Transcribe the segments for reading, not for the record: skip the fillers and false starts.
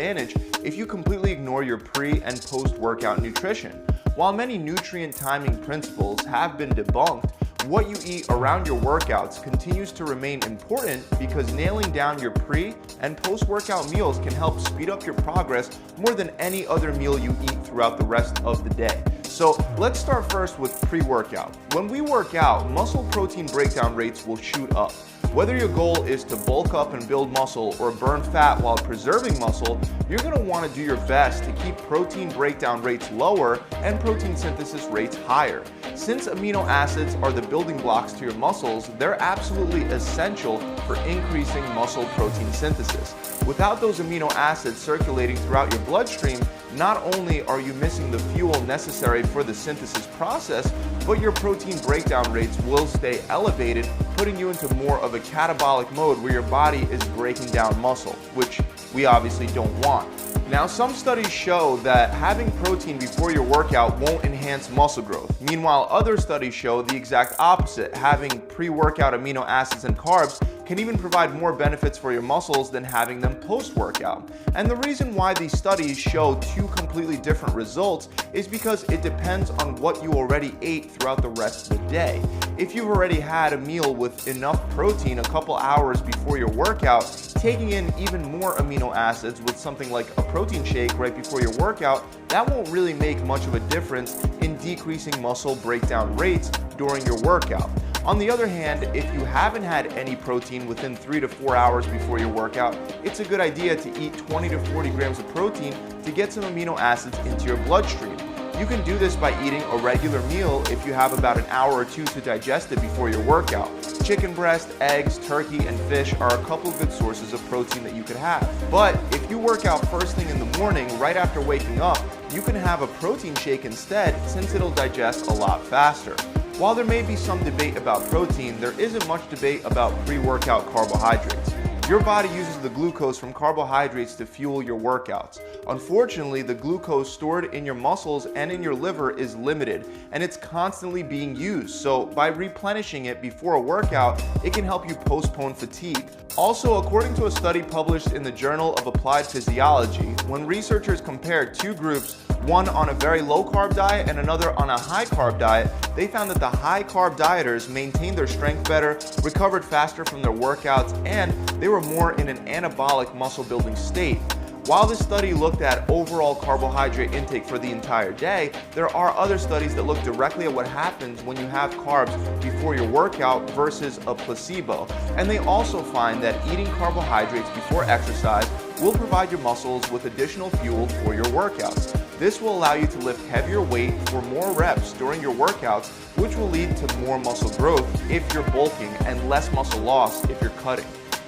disadvantage if you completely ignore your pre- and post-workout nutrition. While many nutrient timing principles have been debunked, what you eat around your workouts continues to remain important because nailing down your pre- and post-workout meals can help speed up your progress more than any other meal you eat throughout the rest of the day. So let's start first with pre-workout. When we work out, muscle protein breakdown rates will shoot up. Whether your goal is to bulk up and build muscle or burn fat while preserving muscle, you're going to want to do your best to keep protein breakdown rates lower and protein synthesis rates higher. Since amino acids are the building blocks to your muscles, they're absolutely essential for increasing muscle protein synthesis. Without those amino acids circulating throughout your bloodstream, not only are you missing the fuel necessary for the synthesis process, but your protein breakdown rates will stay elevated, putting you into more of a catabolic mode where your body is breaking down muscle, which we obviously don't want. Now, some studies show that having protein before your workout won't enhance muscle growth. Meanwhile, other studies show the exact opposite. Having pre-workout amino acids and carbs can even provide more benefits for your muscles than having them post-workout. And the reason why these studies show two completely different results is because it depends on what you already ate throughout the rest of the day. If you've already had a meal with enough protein a couple hours before your workout, taking in even more amino acids with something like a protein shake right before your workout, that won't really make much of a difference in decreasing muscle breakdown rates during your workout. On the other hand, if you haven't had any protein within 3 to 4 hours before your workout, it's a good idea to eat 20 to 40 grams of protein to get some amino acids into your bloodstream. You can do this by eating a regular meal if you have about an hour or two to digest it before your workout. Chicken breast, eggs, turkey, and fish are a couple good sources of protein that you could have. But if you work out first thing in the morning, right after waking up, you can have a protein shake instead since it'll digest a lot faster. While there may be some debate about protein, there isn't much debate about pre-workout carbohydrates. Your body uses the glucose from carbohydrates to fuel your workouts. Unfortunately, the glucose stored in your muscles and in your liver is limited, and it's constantly being used. So by replenishing it before a workout, it can help you postpone fatigue. Also, according to a study published in the Journal of Applied Physiology, when researchers compared two groups, one on a very low-carb diet and another on a high-carb diet, they found that the high-carb dieters maintained their strength better, recovered faster from their workouts, and they were more in an anabolic muscle-building state. While this study looked at overall carbohydrate intake for the entire day, there are other studies that look directly at what happens when you have carbs before your workout versus a placebo. And they also find that eating carbohydrates before exercise will provide your muscles with additional fuel for your workouts. This will allow you to lift heavier weight for more reps during your workouts, which will lead to more muscle growth if you're bulking and less muscle loss if you're cutting.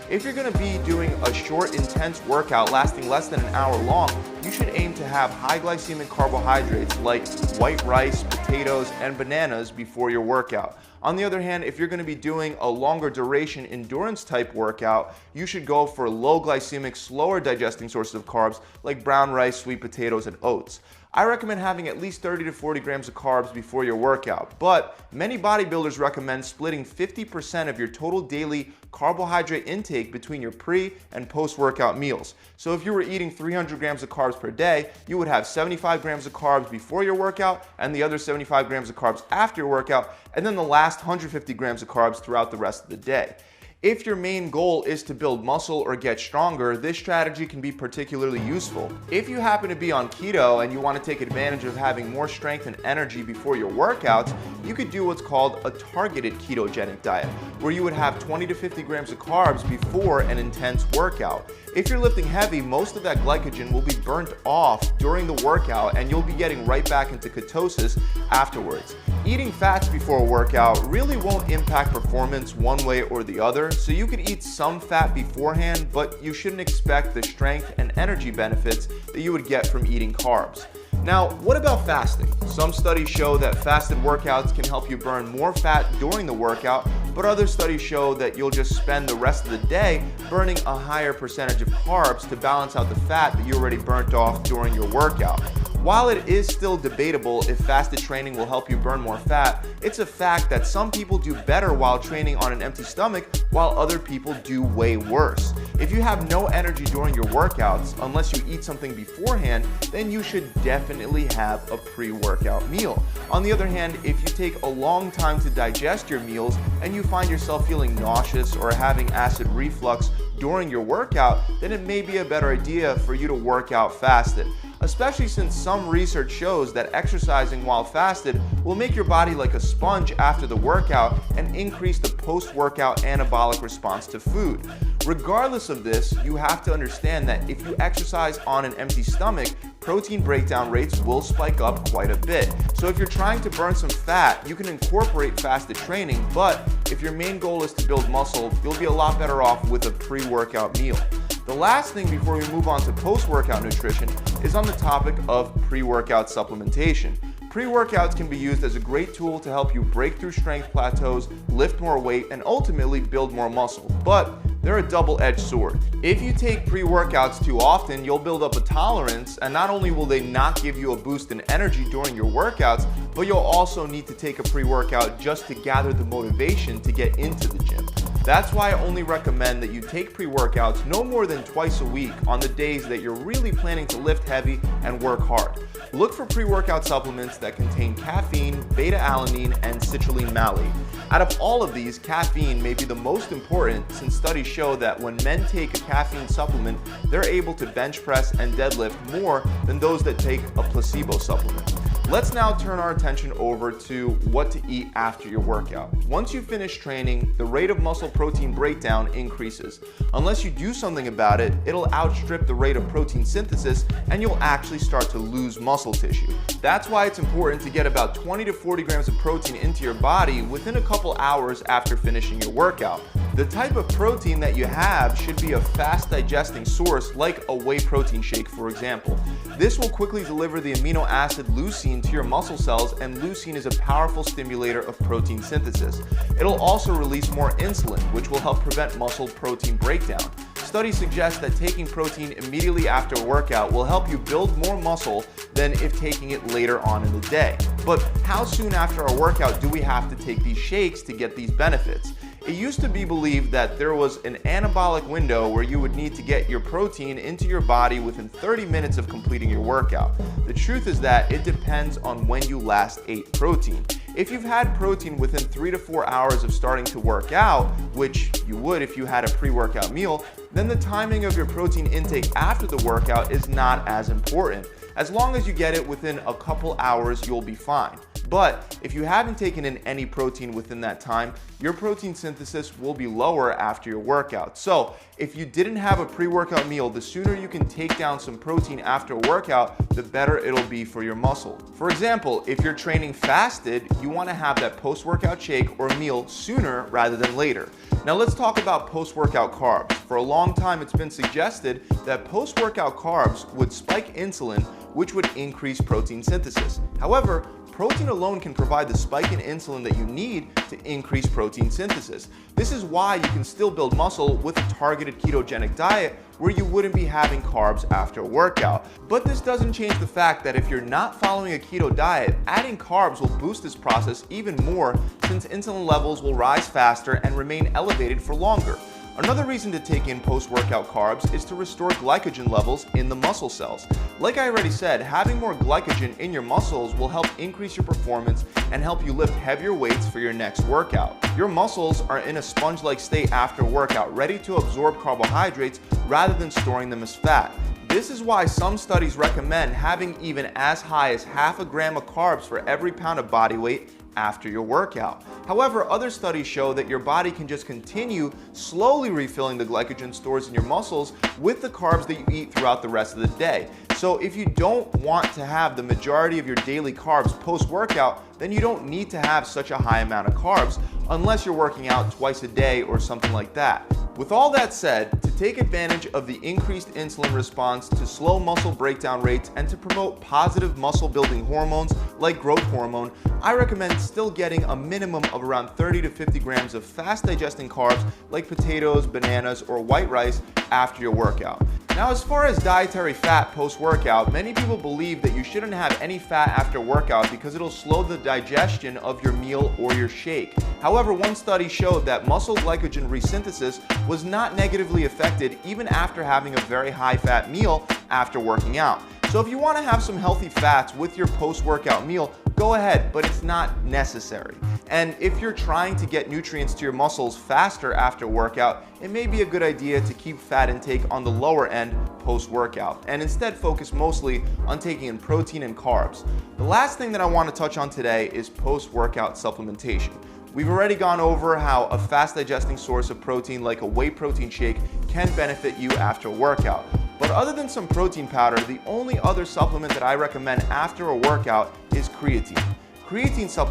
If you're going to be doing a short, intense workout lasting less than an hour long, you should aim to have high glycemic carbohydrates like white rice, potatoes, and bananas before your workout. On the other hand, if you're going to be doing a longer duration endurance type workout, you should go for low glycemic, slower digesting sources of carbs like brown rice, sweet potatoes, and oats. I recommend having at least 30 to 40 grams of carbs before your workout, but many bodybuilders recommend splitting 50% of your total daily carbohydrate intake between your pre- and post-workout meals. So if you were eating 300 grams of carbs per day, you would have 75 grams of carbs before your workout and the other 75 grams of carbs after your workout, and then the last 150 grams of carbs throughout the rest of the day. If your main goal is to build muscle or get stronger, this strategy can be particularly useful. If you happen to be on keto and you want to take advantage of having more strength and energy before your workouts, you could do what's called a targeted ketogenic diet, where you would have 20 to 50 grams of carbs before an intense workout. If you're lifting heavy, most of that glycogen will be burnt off during the workout and you'll be getting right back into ketosis afterwards. Eating fats before a workout really won't impact performance one way or the other, so you could eat some fat beforehand, but you shouldn't expect the strength and energy benefits that you would get from eating carbs. Now, what about fasting? Some studies show that fasted workouts can help you burn more fat during the workout, but other studies show that you'll just spend the rest of the day burning a higher percentage of carbs to balance out the fat that you already burnt off during your workout. While it is still debatable if fasted training will help you burn more fat, it's a fact that some people do better while training on an empty stomach, while other people do way worse. If you have no energy during your workouts, unless you eat something beforehand, then you should definitely have a pre-workout meal. On the other hand, if you take a long time to digest your meals and you find yourself feeling nauseous or having acid reflux during your workout, then it may be a better idea for you to work out fasted. Especially since some research shows that exercising while fasted will make your body like a sponge after the workout and increase the post-workout anabolic response to food. Regardless of this, you have to understand that if you exercise on an empty stomach, protein breakdown rates will spike up quite a bit. So if you're trying to burn some fat, you can incorporate fasted training, but if your main goal is to build muscle, you'll be a lot better off with a pre-workout meal. The last thing before we move on to post-workout nutrition is on the topic of pre-workout supplementation. Pre-workouts can be used as a great tool to help you break through strength plateaus, lift more weight, and ultimately build more muscle. But they're a double-edged sword. If you take pre-workouts too often, you'll build up a tolerance, and not only will they not give you a boost in energy during your workouts, but you'll also need to take a pre-workout just to gather the motivation to get into the gym. That's why I only recommend that you take pre-workouts no more than twice a week on the days that you're really planning to lift heavy and work hard. Look for pre-workout supplements that contain caffeine, beta-alanine, and citrulline malate. Out of all of these, caffeine may be the most important since studies show that when men take a caffeine supplement, they're able to bench press and deadlift more than those that take a placebo supplement. Let's now turn our attention over to what to eat after your workout. Once you finish training, the rate of muscle protein breakdown increases. Unless you do something about it, it'll outstrip the rate of protein synthesis and you'll actually start to lose muscle tissue. That's why it's important to get about 20 to 40 grams of protein into your body within a couple hours after finishing your workout. The type of protein that you have should be a fast digesting source like a whey protein shake, for example. This will quickly deliver the amino acid leucine to your muscle cells, and leucine is a powerful stimulator of protein synthesis. It'll also release more insulin, which will help prevent muscle protein breakdown. Studies suggest that taking protein immediately after a workout will help you build more muscle than if taking it later on in the day. But how soon after our workout do we have to take these shakes to get these benefits? It used to be believed that there was an anabolic window where you would need to get your protein into your body within 30 minutes of completing your workout. The truth is that it depends on when you last ate protein. If you've had protein within 3 to 4 hours of starting to work out, which you would if you had a pre-workout meal, then the timing of your protein intake after the workout is not as important. As long as you get it within a couple hours, you'll be fine. But if you haven't taken in any protein within that time, your protein synthesis will be lower after your workout. So if you didn't have a pre-workout meal, the sooner you can take down some protein after a workout, the better it'll be for your muscle. For example, if you're training fasted, you want to have that post-workout shake or meal sooner rather than later. Now let's talk about post-workout carbs. For a long time, it's been suggested that post-workout carbs would spike insulin, which would increase protein synthesis. However, protein alone can provide the spike in insulin that you need to increase protein synthesis. This is why you can still build muscle with a targeted ketogenic diet where you wouldn't be having carbs after a workout. But this doesn't change the fact that if you're not following a keto diet, adding carbs will boost this process even more since insulin levels will rise faster and remain elevated for longer. Another reason to take in post-workout carbs is to restore glycogen levels in the muscle cells. Like I already said, having more glycogen in your muscles will help increase your performance and help you lift heavier weights for your next workout. Your muscles are in a sponge-like state after a workout, ready to absorb carbohydrates rather than storing them as fat. This is why some studies recommend having even as high as half a gram of carbs for every pound of body weight after your workout. However, other studies show that your body can just continue slowly refilling the glycogen stores in your muscles with the carbs that you eat throughout the rest of the day. So if you don't want to have the majority of your daily carbs post-workout, then you don't need to have such a high amount of carbs unless you're working out twice a day or something like that. With all that said, to take advantage of the increased insulin response to slow muscle breakdown rates and to promote positive muscle building hormones like growth hormone, I recommend still getting a minimum of around 30 to 50 grams of fast digesting carbs like potatoes, bananas, or white rice after your workout. Now, as far as dietary fat post-workout, many people believe that you shouldn't have any fat after workout because it'll slow the digestion of your meal or your shake. However, one study showed that muscle glycogen resynthesis was not negatively affected even after having a very high-fat meal after working out. So if you want to have some healthy fats with your post-workout meal, go ahead, but it's not necessary. And if you're trying to get nutrients to your muscles faster after workout, it may be a good idea to keep fat intake on the lower end post-workout and instead focus mostly on taking in protein and carbs. The last thing that I want to touch on today is post-workout supplementation. We've already gone over how a fast-digesting source of protein like a whey protein shake can benefit you after a workout. But other than some protein powder, the only other supplement that I recommend after a workout is creatine. Creatine supplements